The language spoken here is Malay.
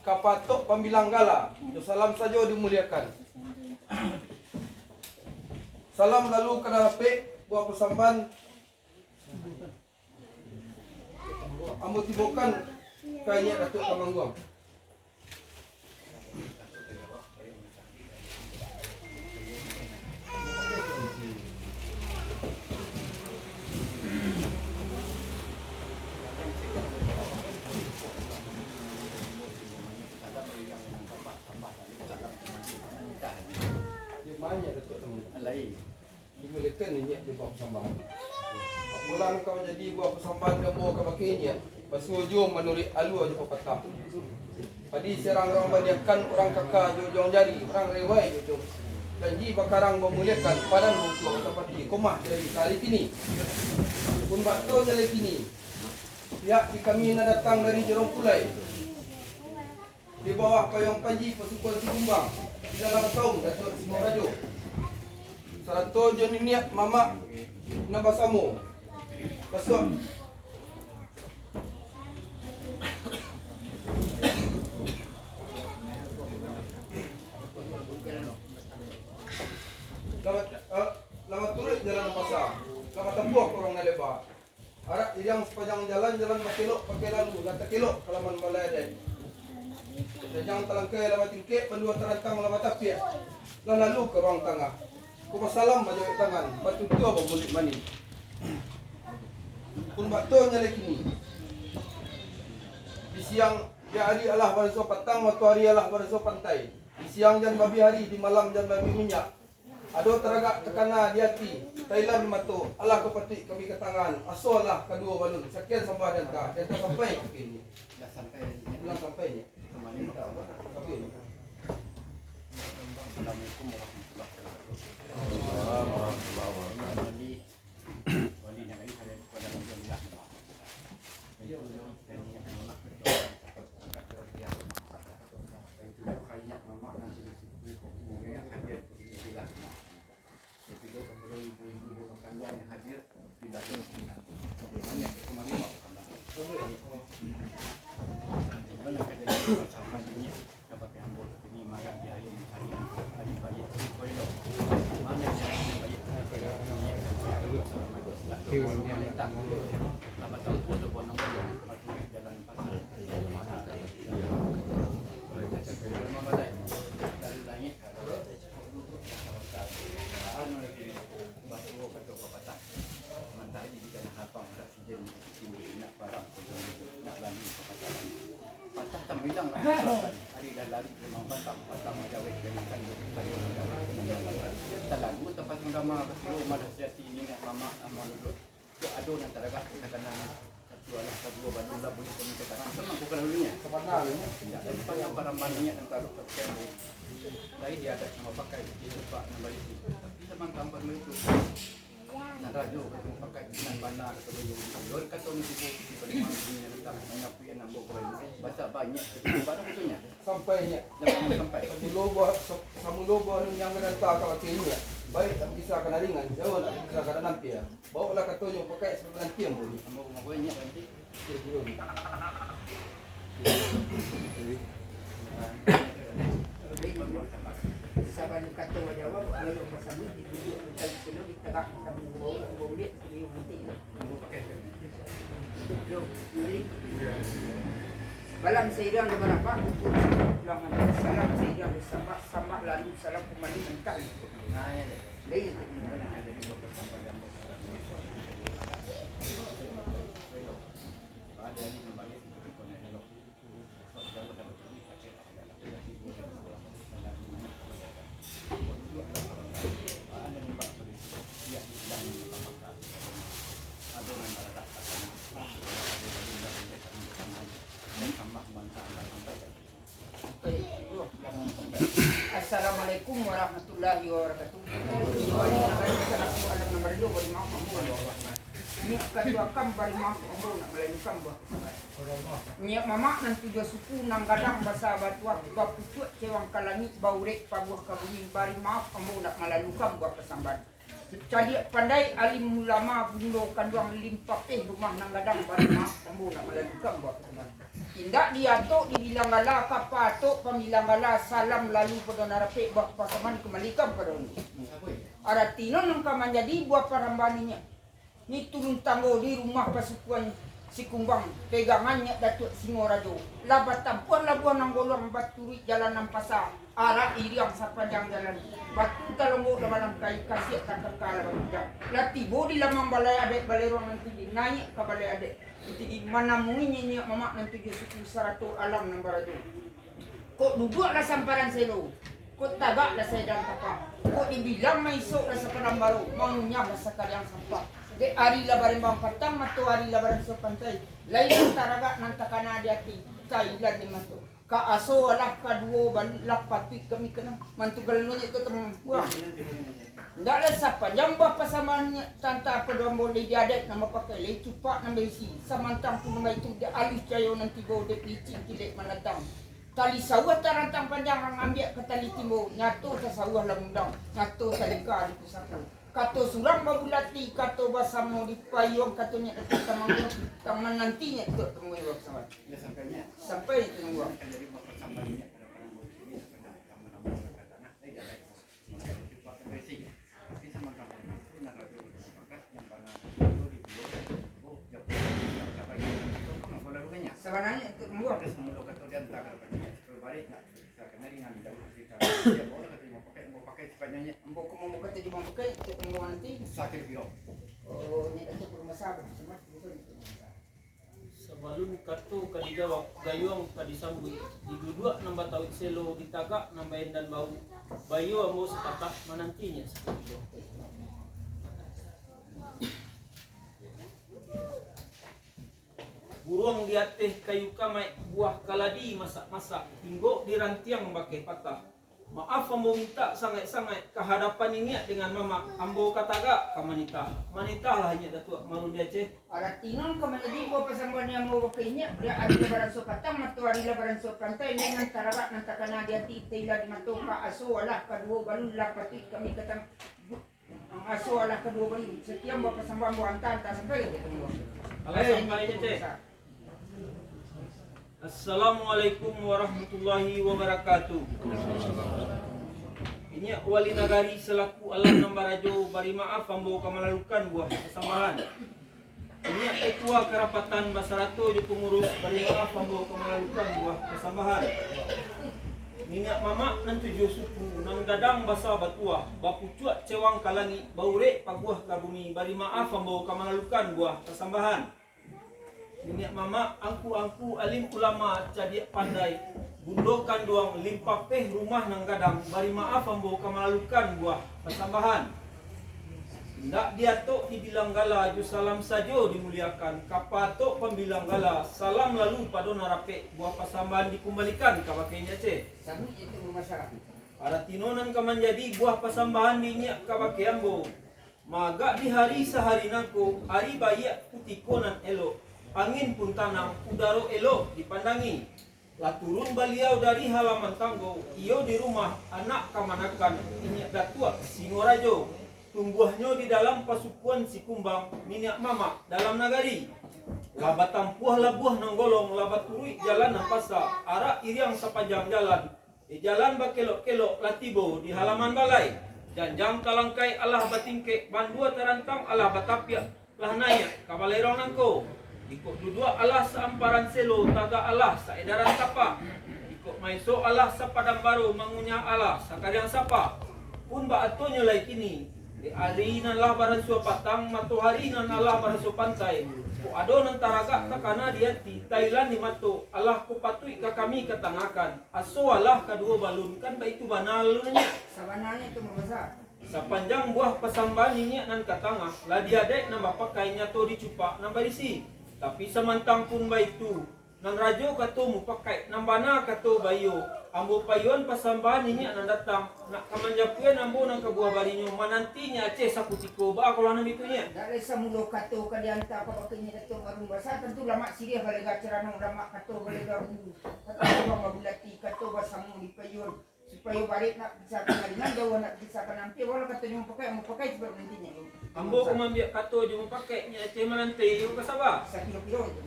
kapatok pambilang gala. Salam saja dimuliakan. Salam lalu kena pe buat persamban. Ambo tibokan kayaknya Datuk Kamangguang. Banyak Datuk teman. Lain. Dimuliakan ni di buat persamban. Pulang kau jadi buat persamban kamu ke bakainya. Pasujung menuri alu aja patah. Padi serang orang badiakan orang kakak jojong jari, orang rewai jojong. Janji bakarang memuliakan padan untuk seperti komah dari kali ini. Pun bakto dari kini. Pihak di kami datang dari Jerong Pulai. Di bawah payung panji pasukan Sibumbang. Di dalam kaum Datuk Simon Rajo. Sarato joni niat mama nabasamu. Pasok. Lama turut jalan pasar. Lama tempuh orang naleba. Harap yang sepanjang jalan pakai lalu. Gata kilo kalaman balai ada. Jangan talangkai lama tingkit, pendua terantang lama tapi. Lalu ke ruang tengah. Kumasalam majawik tangan. Batu tua berbulik mani. Pun bakto nyalek ini. Di siang dia hari Allah bariso petang, matahari Allah bariso pantai. Di siang jan babi hari, di malam jan babi minyak. Ado teragak tekana di hati. Thailand mato, Allah kepetik kami ke tangan. Aso Allah kedua balun. Sekian sembah dan tak. Dan tak sampai ke ini. Dah sampai. Belum sampai ni. Kemana tak apa. Tapi ini. Assalamualaikum warahmatullahi wabarakatuh. Hari dah lari memang patang majawik dengan kandu talagu tempat mengama betul malah sejati ini nak mama amal dulu tu ado nan talaga kena satu alah kedua bandung dah boleh komunikasi sama bukan lalunya sebenarnya tidak ada yang paramannya dan taruh terkena lain dia ada sama pakai di tempat nambah itu tapi memang gambar itu nak rajo ketemu pakai dengan bandar atau yang lor kata ni di perimang ini tentang mengapu yang nambah baca banyak baru betulnya sampainya jangan sampai di lobo samu lobo yang menentang kalau kini baik tak bisa kena ringan jauh tak bisa kena nampi ya bawalah kata yang pakai sebenarnya tiang boleh mau banyak nanti saban kata jawab kalau pasal ni ditunjuk kita ditegak sama boleh dia nanti pakai balam seirang berapa ulangan salam seirang sama lalu salam kembali mental nah ya lain ada di bawah sampai dan ada ni kembali Assalamualaikum warahmatullahi wabarakatuh. Ni kadua kam bari mampu ambo nak melayu kamba. Nyak mama nan tujuh suku nang gadang basa batua baputu cewang kalangit baurek pabuh kabumi bari maaf ambo nak melayu kamba kesamban. Jadi pandai alim ulama bundo kanduang limpah rumah nang gadang bari maaf ambo nak melayu kamba kesamban. Indak dia tok dibilang gala kapatok pamilang gala salam lalu pada narape bak pasaman kembalikan pada ni. Ada tinon nang kamanjadi buat parambaninya. Ni turun tanggo di rumah pasukan si Kumbang pegangannya Datuk Singorajo. Labat tampuan labuan nang golong baturi jalan pasar. Arah iriang sepanjang jalan. Batu talonggo dalam kai kasih tak kekal bang. Latibo di lamang balai adek balai ruang nanti naik ke balai adek. Di mana munginya mama nanti suku sarato alam nang barado. Kok duduk lah samparan selo. Kok tagak lah saya dan kakak. Kok dibilang may isok lah sa padang baru. Maunya lah sa kaliang sampah. De ari labaran bang patang mato ari labaran sa pantay. Lain taraga nang takana di ati. Kailan di mato. Kaaso alah kaduo balak patwik kami kena. Mantugal nun ito tamang buang. Ndak lah sapa jambah pasamannya tanta pedom boleh diadet nama pakai le cupak nama isi samantang pun nama itu dia alih cayo nanti go dek licin tidak manatang tali sawah tarantang panjang ang ambil ke tali timbo nyato sa sawah lamundang nyato sa lika di pusaka kato surang babulati kato basamo di payung kato nya tamang taman nantinya itu temui bersama sampai itu nunggu sebenarnya itu membuat Sebelum kato kadigawak gayung kadisambut diduduk nambah tawit selo ditagak nambahin dan bau bayu amo sepatah menantinya seperti itu. Burung diateh kayu kamai buah kaladi masak-masak tinggo dirantiang pakai patah. Maaf ambo minta sangat-sangat kehadapan ini dengan mama ambo kataga ke manita. Manita lah hanya datuk marun dia ceh. Ada tinon kemenadi buat pasamban yang mau pakainya dia ada lebaran so patang matu ada lebaran so pantai dengan tararak nanti karena dia tila di matu ka aso alah kedua balun lah patut kami kata aso alah kedua balun setiap buat pasamban buat antar sampai ketemu. Alah sampai ceh. Assalamualaikum warahmatullahi wabarakatuh. Ini wali nagari selaku alam Nambarajo bari maaf ambo kamalalukan buah kesambahan. Ini ketua kerapatan Basarato di pengurus bari maaf ambo kamalalukan buah kesambahan. Minyak mamak nan tujuh suku nang gadang basa batua bapucuat cewang kalangi baure paguah kabumi bari maaf ambo kamalalukan buah kesambahan. Minyak mama angku alim ulama jadi pandai bundokan doang limpah peh rumah nang gadang bari maaf ambo kamalukan buah persambahan. Ndak dia tok dibilang gala ju salam sajo dimuliakan kapatok pembilang gala salam lalu pada narape buah persambahan dikembalikan ka bakainya ce. Sami itu masyarakat. Para tinonan kaman jadi buah persambahan minyak ka bakai ambo. Maga di hari sehari nangko hari bayak putikonan elok. Angin pun tanam, udaro elok dipandangi. Lah turun beliau dari halaman tanggo, iyo di rumah anak kamanakan, minyak datua Singorajo. Tumbuhnya di dalam pasukuan si Kumbang, minyak mama dalam nagari. Labat tampuah labuah nanggolong, labat turui jalan napasa, arah iriang sepanjang jalan. Di jalan bakelok-kelok latibo di halaman balai. Janjang talangkai alah batingke, bandua terantang alah batapia, lah naya kabalerong nangko. Ikut duduk Allah seamparan selo taga Allah saedaran sapa. Ikut maiso Allah sapadang baru mangunya Allah sakadang sapa. Pun ba atonyo lai kini. Di hari nan lah baran suap patang matu hari nan Allah baran suap pantai. Ku ado nan taraga takana diati Thailand di matu Allah ku patui ka kami katangakan. Aso Allah kadua balun kan ba itu banal nya. Sebenarnya itu membesar. Sepanjang buah pasamban ini nan katangah lah diadek nambah pakainya to dicupak nambah isi. Tapi semantang pun baik tu nang rajo kato mu pakai nambana kato bayo ambo payuan pasambahan ini nan datang nak kamanjapuan ambo nang kebuah barinyo manantinya aceh sakutiko ba kalau nang itunya dari semulo kato kalianta apa pakainya dato marung basa tentu lama siria balega cerano lama kato balega kato mabulati kato basamu di payun supaya balik nak bisa kemaringan jauh nak bisa penampi wala kato yung pakai mau pakai sebab nantinya ambo kumambiak kato jum pakai nya aceh mananti yung kasaba sa kilo-kilo itu